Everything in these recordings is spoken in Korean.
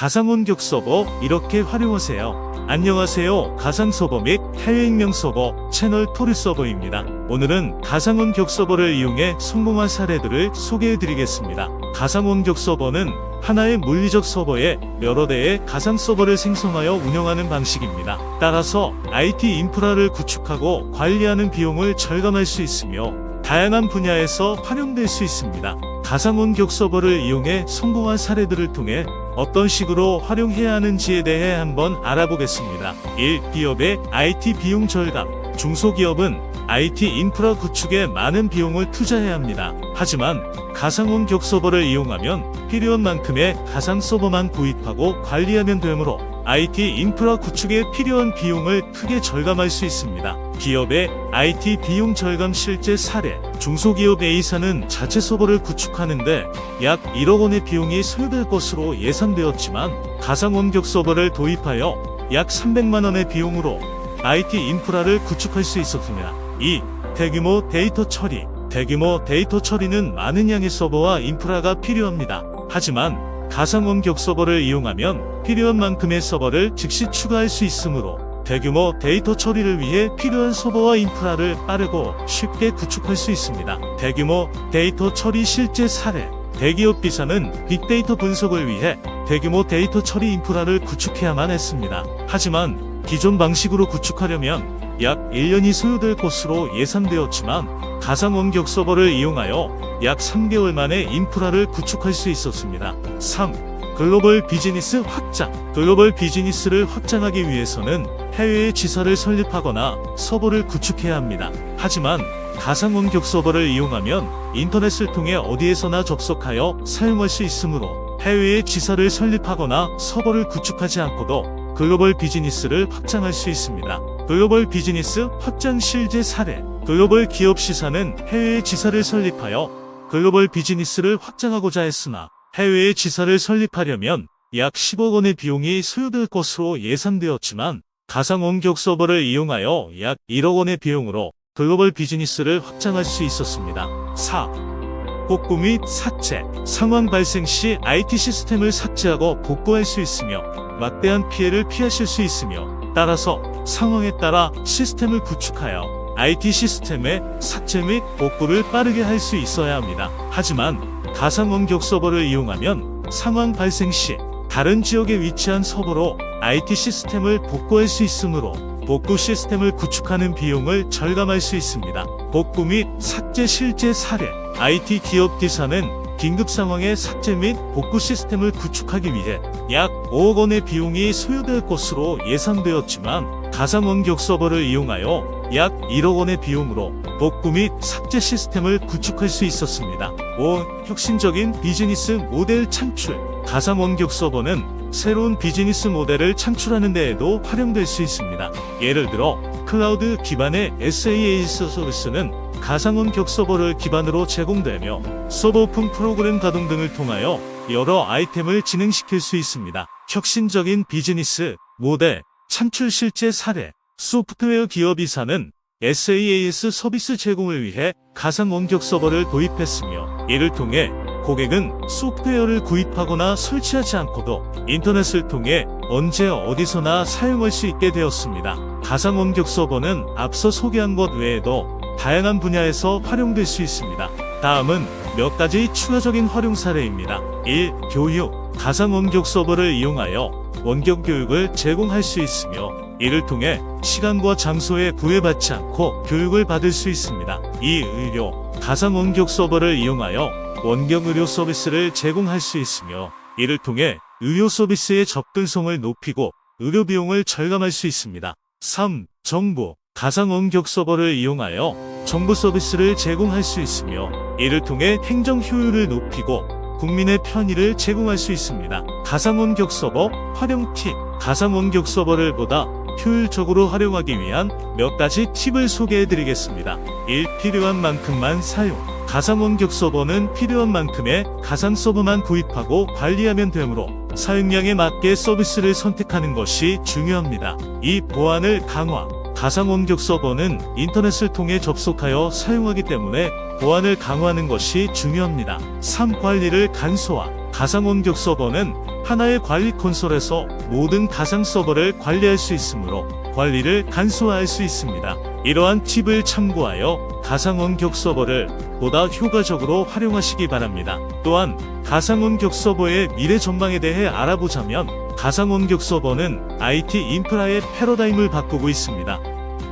가상원격 서버 이렇게 활용하세요. 안녕하세요. 가상서버 및 해외익명 서버 채널 토르 서버입니다. 오늘은 가상원격 서버를 이용해 성공한 사례들을 소개해드리겠습니다. 가상원격 서버는 하나의 물리적 서버에 여러 대의 가상 서버를 생성하여 운영하는 방식입니다. 따라서 IT 인프라를 구축하고 관리하는 비용을 절감할 수 있으며 다양한 분야에서 활용될 수 있습니다. 가상원격 서버를 이용해 성공한 사례들을 통해 어떤 식으로 활용해야 하는지에 대해 한번 알아보겠습니다. 1. 기업의 IT 비용 절감. 중소기업은 IT 인프라 구축에 많은 비용을 투자해야 합니다. 하지만 가상원격 서버를 이용하면 필요한 만큼의 가상 서버만 구입하고 관리하면 되므로 IT 인프라 구축에 필요한 비용을 크게 절감할 수 있습니다. 기업의 IT 비용 절감 실제 사례. 중소기업 A사는 자체 서버를 구축하는데 약 1억 원의 비용이 소요될 것으로 예상되었지만 가상원격 서버를 도입하여 약 300만 원의 비용으로 IT 인프라를 구축할 수 있었습니다. 2. 대규모 데이터 처리. 대규모 데이터 처리는 많은 양의 서버와 인프라가 필요합니다. 하지만 가상원격 서버를 이용하면 필요한 만큼의 서버를 즉시 추가할 수 있으므로 대규모 데이터 처리를 위해 필요한 서버와 인프라를 빠르고 쉽게 구축할 수 있습니다. 대규모 데이터 처리 실제 사례. 대기업 B사는 빅데이터 분석을 위해 대규모 데이터 처리 인프라를 구축해야만 했습니다. 하지만 기존 방식으로 구축하려면 약 1년이 소요될 것으로 예상되었지만 가상원격 서버를 이용하여 약 3개월 만에 인프라를 구축할 수 있었습니다. 3. 글로벌 비즈니스 확장. 글로벌 비즈니스를 확장하기 위해서는 해외에 지사를 설립하거나 서버를 구축해야 합니다. 하지만 가상원격 서버를 이용하면 인터넷을 통해 어디에서나 접속하여 사용할 수 있으므로 해외에 지사를 설립하거나 서버를 구축하지 않고도 글로벌 비즈니스를 확장할 수 있습니다. 글로벌 비즈니스 확장 실제 사례. 글로벌 기업 C사는 해외에 지사를 설립하여 글로벌 비즈니스를 확장하고자 했으나 해외에 지사를 설립하려면 약 10억 원의 비용이 소요될 것으로 예상되었지만 가상원격 서버를 이용하여 약 1억 원의 비용으로 글로벌 비즈니스를 확장할 수 있었습니다. 4. 복구 및 삭제. 상황 발생 시 IT 시스템을 삭제하고 복구할 수 있으며 막대한 피해를 피하실 수 있으며 따라서 상황에 따라 시스템을 구축하여 IT 시스템의 삭제 및 복구를 빠르게 할 수 있어야 합니다. 하지만 가상원격 서버를 이용하면 상황 발생 시 다른 지역에 위치한 서버로 IT 시스템을 복구할 수 있으므로 복구 시스템을 구축하는 비용을 절감할 수 있습니다. 복구 및 삭제 실제 사례. IT 기업 D사는 긴급 상황의 삭제 및 복구 시스템을 구축하기 위해 약 5억 원의 비용이 소요될 것으로 예상되었지만 가상원격 서버를 이용하여 약 1억 원의 비용으로 복구 및 삭제 시스템을 구축할 수 있었습니다. 5. 혁신적인 비즈니스 모델 창출. 가상원격 서버는 새로운 비즈니스 모델을 창출하는 데에도 활용될 수 있습니다. 예를 들어 클라우드 기반의 SaaS 서비스는 가상원격 서버를 기반으로 제공되며 서버 오픈 프로그램 가동 등을 통하여 여러 아이템을 진행시킬 수 있습니다. 혁신적인 비즈니스 모델 창출 실제 사례. 소프트웨어 기업 E사는 SaaS 서비스 제공을 위해 가상원격 서버를 도입했으며 이를 통해 고객은 소프트웨어를 구입하거나 설치하지 않고도 인터넷을 통해 언제 어디서나 사용할 수 있게 되었습니다. 가상원격 서버는 앞서 소개한 것 외에도 다양한 분야에서 활용될 수 있습니다. 다음은 몇 가지 추가적인 활용 사례입니다. 1. 교육. 가상원격 서버를 이용하여 원격 교육을 제공할 수 있으며 이를 통해 시간과 장소에 구애받지 않고 교육을 받을 수 있습니다. 2. 의료. 가상원격 서버를 이용하여 원격 의료 서비스를 제공할 수 있으며 이를 통해 의료 서비스의 접근성을 높이고 의료 비용을 절감할 수 있습니다. 3. 정부. 가상원격 서버를 이용하여 정부 서비스를 제공할 수 있으며 이를 통해 행정 효율을 높이고 국민의 편의를 제공할 수 있습니다. 가상원격 서버 활용 팁. 가상원격 서버를 보다 효율적으로 활용하기 위한 몇 가지 팁을 소개해 드리겠습니다. 1. 필요한 만큼만 사용. 가상원격 서버는 필요한 만큼의 가상 서버만 구입하고 관리하면 되므로 사용량에 맞게 서비스를 선택하는 것이 중요합니다. 2. 보안을 강화. 가상원격 서버는 인터넷을 통해 접속하여 사용하기 때문에 보안을 강화하는 것이 중요합니다. 3. 관리를 간소화. 가상 원격 서버는 하나의 관리 콘솔에서 모든 가상 서버를 관리할 수 있으므로 관리를 간소화할 수 있습니다. 이러한 팁을 참고하여 가상 원격 서버를 보다 효과적으로 활용하시기 바랍니다. 또한 가상 원격 서버의 미래 전망에 대해 알아보자면 가상 원격 서버는 IT 인프라의 패러다임을 바꾸고 있습니다.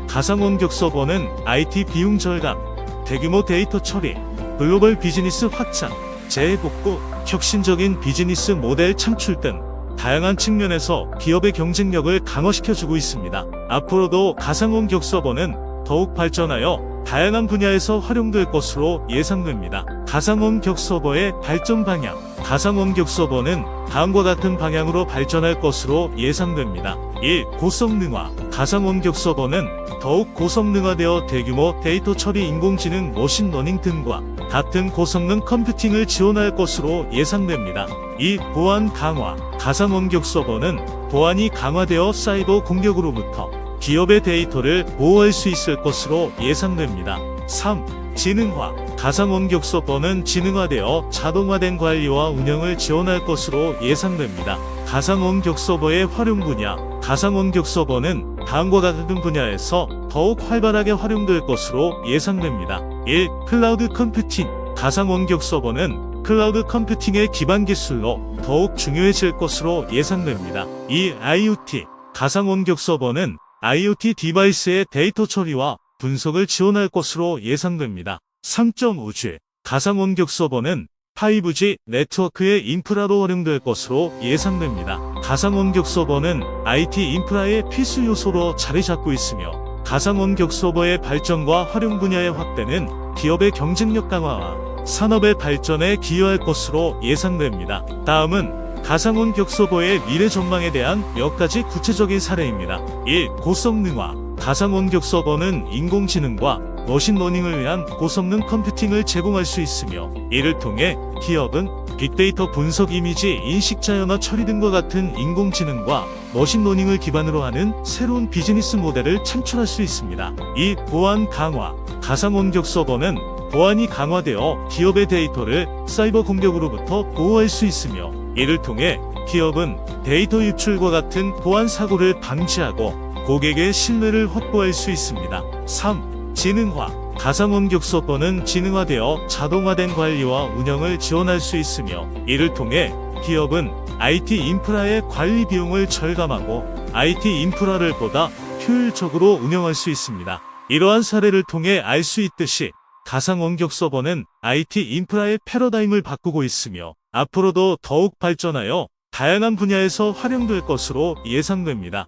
가상 원격 서버는 IT 비용 절감, 대규모 데이터 처리, 글로벌 비즈니스 확장, 재해복구, 혁신적인 비즈니스 모델 창출 등 다양한 측면에서 기업의 경쟁력을 강화시켜주고 있습니다. 앞으로도 가상 원격 서버는 더욱 발전하여 다양한 분야에서 활용될 것으로 예상됩니다. 가상 원격 서버의 발전 방향. 가상 원격 서버는 다음과 같은 방향으로 발전할 것으로 예상됩니다. 1. 고성능화. 가상 원격 서버는 더욱 고성능화되어 대규모 데이터 처리, 인공지능, 머신러닝 등과 같은 고성능 컴퓨팅을 지원할 것으로 예상됩니다. 2. 보안 강화. 가상 원격 서버는 보안이 강화되어 사이버 공격으로부터 기업의 데이터를 보호할 수 있을 것으로 예상됩니다. 3. 지능화. 가상 원격 서버는 지능화되어 자동화된 관리와 운영을 지원할 것으로 예상됩니다. 가상 원격 서버의 활용 분야. 가상 원격 서버는 다음과 같은 분야에서 더욱 활발하게 활용될 것으로 예상됩니다. 1. 클라우드 컴퓨팅. 가상 원격 서버는 클라우드 컴퓨팅의 기반 기술로 더욱 중요해질 것으로 예상됩니다. 2. IoT. 가상 원격 서버는 IoT 디바이스의 데이터 처리와 분석을 지원할 것으로 예상됩니다. 3.5G. 가상 원격 서버는 5G 네트워크의 인프라로 활용될 것으로 예상됩니다. 가상 원격 서버는 IT 인프라의 필수 요소로 자리 잡고 있으며 가상 원격 서버의 발전과 활용 분야의 확대는 기업의 경쟁력 강화와 산업의 발전에 기여할 것으로 예상됩니다. 다음은 가상 원격 서버의 미래 전망에 대한 몇 가지 구체적인 사례입니다. 1. 고성능화. 가상 원격 서버는 인공지능과 머신러닝을 위한 고성능 컴퓨팅을 제공할 수 있으며 이를 통해 기업은 빅데이터 분석, 이미지 인식, 자연화 처리 등과 같은 인공지능과 머신러닝을 기반으로 하는 새로운 비즈니스 모델을 창출할 수 있습니다. 2. 보안 강화. 가상 원격 서버는 보안이 강화되어 기업의 데이터를 사이버 공격으로부터 보호할 수 있으며 이를 통해 기업은 데이터 유출과 같은 보안 사고를 방지하고 고객의 신뢰를 확보할 수 있습니다. 3. 지능화. 가상 원격 서버는 지능화되어 자동화된 관리와 운영을 지원할 수 있으며 이를 통해 기업은 IT 인프라의 관리 비용을 절감하고 IT 인프라를 보다 효율적으로 운영할 수 있습니다. 이러한 사례를 통해 알 수 있듯이 가상 원격 서버는 IT 인프라의 패러다임을 바꾸고 있으며 앞으로도 더욱 발전하여 다양한 분야에서 활용될 것으로 예상됩니다.